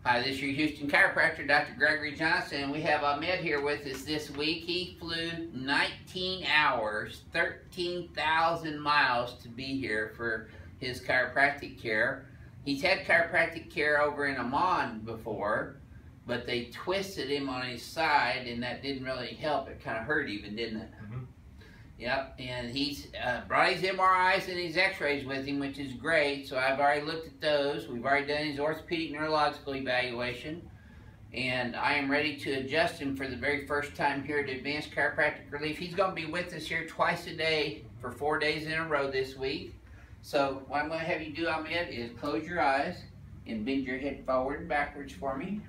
Hi, this is your Houston chiropractor, Dr. Gregory Johnson, and we have Ahmed here with us this week. He flew 19 hours, 13,000 miles to be here for his chiropractic care. He's had chiropractic care over in Amman before, but they twisted him on his side, and that didn't really help. It kind of hurt even, didn't it? Mm-hmm. Yep, and he's brought his MRIs and his x-rays with him, which is great. So I've already looked at those. We've already done his orthopedic neurological evaluation. And I am ready to adjust him for the very first time here at Advanced Chiropractic Relief. He's going to be with us here twice a day for 4 days in a row this week. So what I'm going to have you do, Ahmed, is close your eyes and bend your head forward and backwards for me.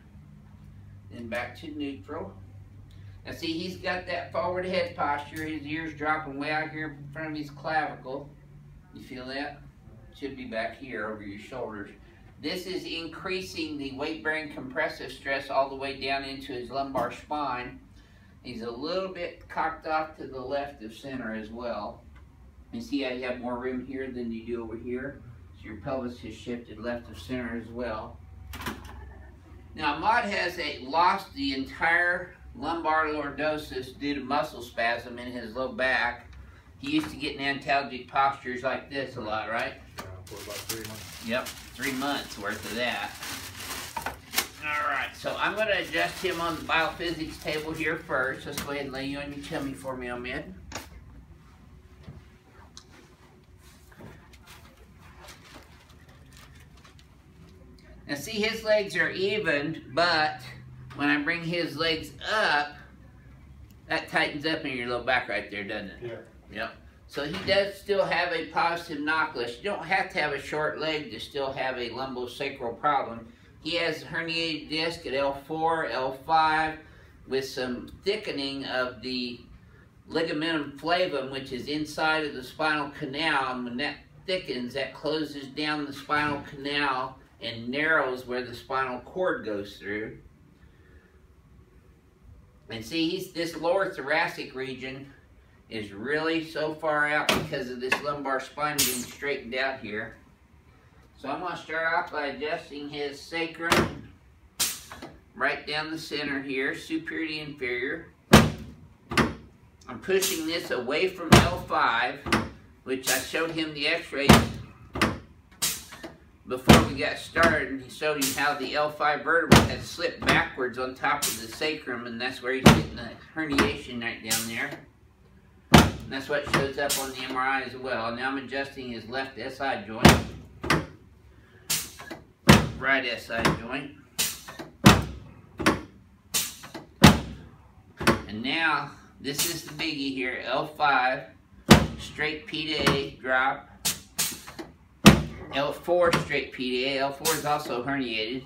Then back to neutral. Now see, he's got that forward head posture. His ears dropping way out here in front of his clavicle. You feel that? Should be back here over your shoulders. This is increasing the weight-bearing compressive stress all the way down into his lumbar spine. He's a little bit cocked off to the left of center as well. You see how you have more room here than you do over here? So your pelvis has shifted left of center as well. Now, Ahmed has lost the entire lumbar lordosis due to muscle spasm in his low back. He used to get in antalgic postures like this a lot, right? Yeah, for about 3 months. Yep, 3 months worth of that. Alright, so I'm going to adjust him on the BioPhysics table here first. Let's go ahead and lay you on your tummy for me, Ahmed. Now see, his legs are even, but when I bring his legs up, that tightens up in your low back right there, doesn't it? Yeah. Yep. So he does still have a positive knockless. You don't have to have a short leg to still have a lumbosacral problem. He has herniated disc at L4, L5, with some thickening of the ligamentum flavum, which is inside of the spinal canal. And when that thickens, that closes down the spinal canal and narrows where the spinal cord goes through. And see, this lower thoracic region is really so far out because of this lumbar spine being straightened out here. So I'm going to start off by adjusting his sacrum right down the center here, superior to inferior. I'm pushing this away from L5, which I showed him the x-rays before we got started, and he showed him how the L5 vertebra had slipped backwards on top of the sacrum, and that's where he's getting the herniation right down there. And that's what shows up on the MRI as well. Now I'm adjusting his left SI joint, right SI joint. And now, this is the biggie here, L5, straight P to A, drop. L4 straight P to A. L4 is also herniated.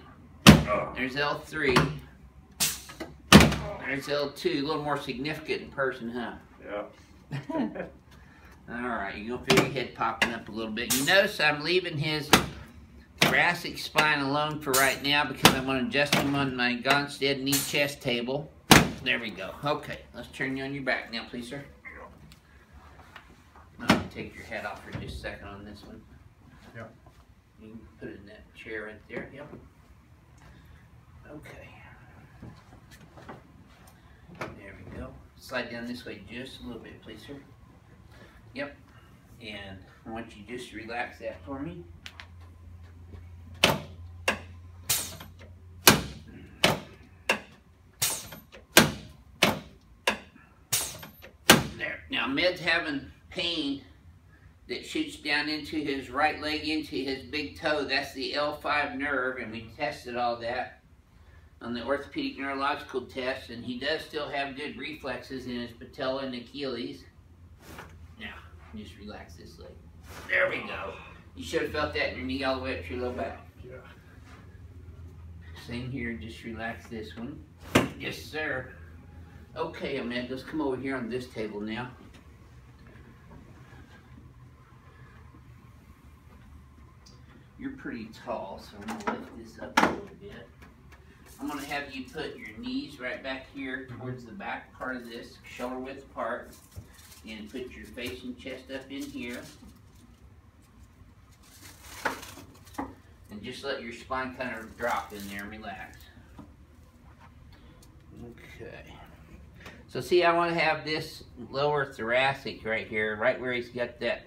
There's L3. There's L2. A little more significant in person, huh? Yeah. Alright, you're going to feel your head popping up a little bit. You notice I'm leaving his thoracic spine alone for right now because I'm going to adjust him on my Gonstead knee chest table. There we go. Okay, let's turn you on your back now, please, sir. I'm going to take your head off for just a second on this one. Yeah. You can put it in that chair right there. Yep. Okay. There we go. Slide down this way just a little bit, please, sir. Yep. And I want you just to relax that for me. There. Now, Med's having pain that shoots down into his right leg, into his big toe. That's the L5 nerve, and we tested all that on the orthopedic neurological test, and he does still have good reflexes in his patella and Achilles. Now, just relax this leg. There we go. You should have felt that in your knee all the way up to your low back. Yeah. Same here, just relax this one. Yes, sir. Okay, Ahmed, let's come over here on this table now. You're pretty tall, so I'm going to lift this up a little bit. I'm going to have you put your knees right back here towards the back part of this, shoulder width apart, and put your face and chest up in here. And just let your spine kind of drop in there and relax. Okay. So see, I want to have this lower thoracic right here, right where he's got that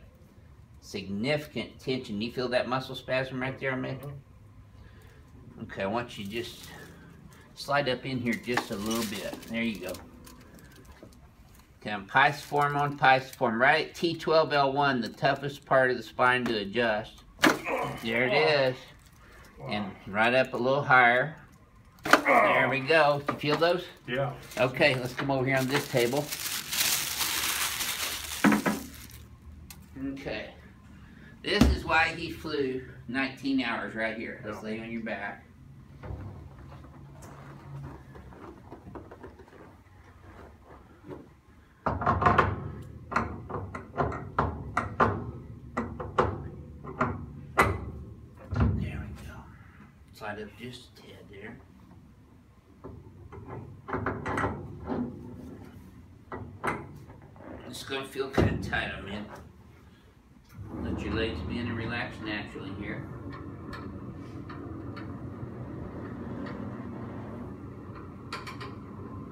significant tension. Do you feel that muscle spasm right there, man? Okay, I want you to just slide up in here just a little bit. There you go. Okay, I'm pisiform on pisiform. Right at T12L1, the toughest part of the spine to adjust. There it is. And right up a little higher. There we go. You feel those? Yeah. Okay, let's come over here on this table. Okay. This is why he flew 19 hours right here. Let's lay on your back. There we go. Slide up just a tad there. It's going to feel kind of tight on in. Let your legs bend and relax naturally here.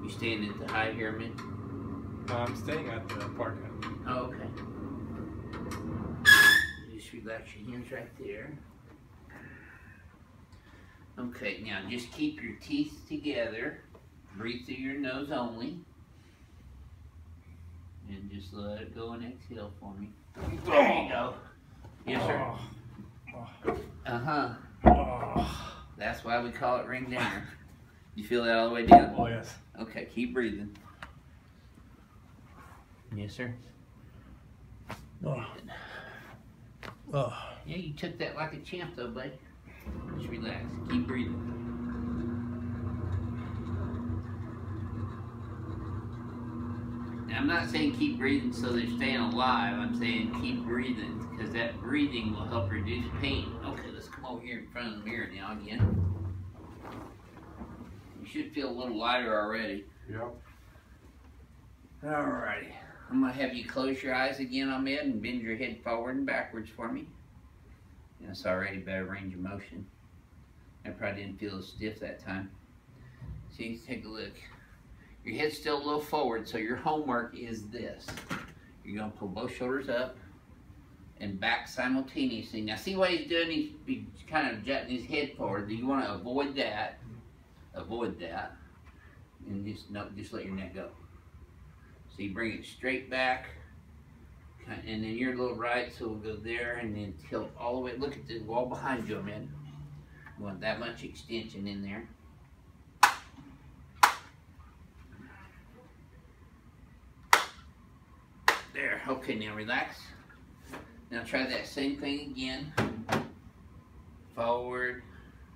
You staying at the height here, man? I'm staying at the park. Oh, okay. Just relax your hands right there. Okay, now just keep your teeth together. Breathe through your nose only. And just let it go and exhale for me. There you go. Yes, sir. Uh-huh. That's why we call it ring downer. You feel that all the way down? Oh, yes. Okay, keep breathing. Yes, sir. Oh. Yeah, you took that like a champ though, bud. Just relax. Keep breathing. Now, I'm not saying keep breathing so they're staying alive. I'm saying keep breathing because that breathing will help reduce pain. Okay, let's come over here in front of the mirror now again. You should feel a little lighter already. Yep. Alrighty. I'm going to have you close your eyes again, Ahmed, and bend your head forward and backwards for me. That's already better range of motion. I probably didn't feel as stiff that time. See, take a look. Your head's still a little forward, so your homework is this. You're going to pull both shoulders up and back simultaneously. Now see what he's doing? He's kind of jutting his head forward. Do you want to avoid that? Avoid that. And just let your neck go. So you bring it straight back, and then you're a little right, so we'll go there, and then tilt all the way. Look at the wall behind you, man. You want that much extension in there. There, okay, now relax. Now try that same thing again. Forward,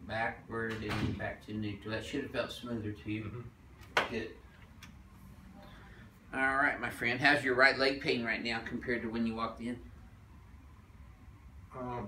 backward, and back to neutral. That should have felt smoother to you. Good. All right, my friend. How's your right leg pain right now compared to when you walked in? I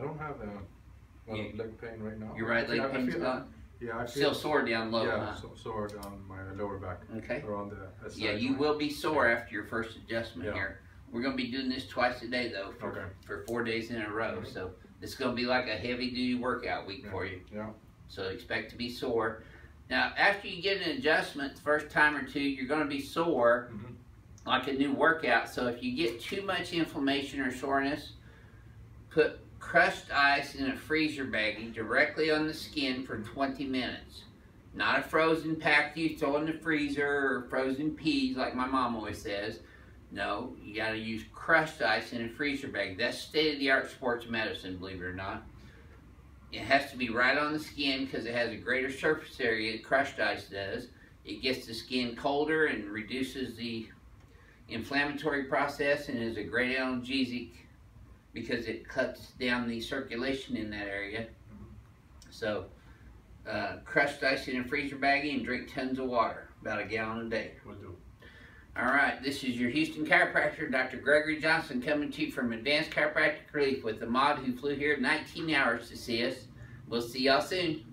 don't have a lot of leg pain right now. Your right leg pain's gone? Yeah, I feel still sore down low, yeah, huh? sore down my lower back. Okay. Around the SI Yeah, you will be sore after your first adjustment here. We're going to be doing this twice a day, though, for 4 days in a row. So it's going to be like a heavy-duty workout week for you. Yeah. So expect to be sore. Now, after you get an adjustment the first time or two, you're going to be sore like a new workout. So if you get too much inflammation or soreness, put crushed ice in a freezer baggie directly on the skin for 20 minutes. Not a frozen pack you throw in the freezer or frozen peas like my mom always says. No, you got to use crushed ice in a freezer bag. That's state-of-the-art sports medicine, believe it or not. It has to be right on the skin because it has a greater surface area than crushed ice does. It gets the skin colder and reduces the inflammatory process and is a great analgesic because it cuts down the circulation in that area. So, crushed ice in a freezer baggie and drink tons of water, about a gallon a day. Will do. All right, this is your Houston chiropractor, Dr. Gregory Johnson, coming to you from Advanced Chiropractic Relief with the mod who flew here 19 hours to see us. We'll see y'all soon.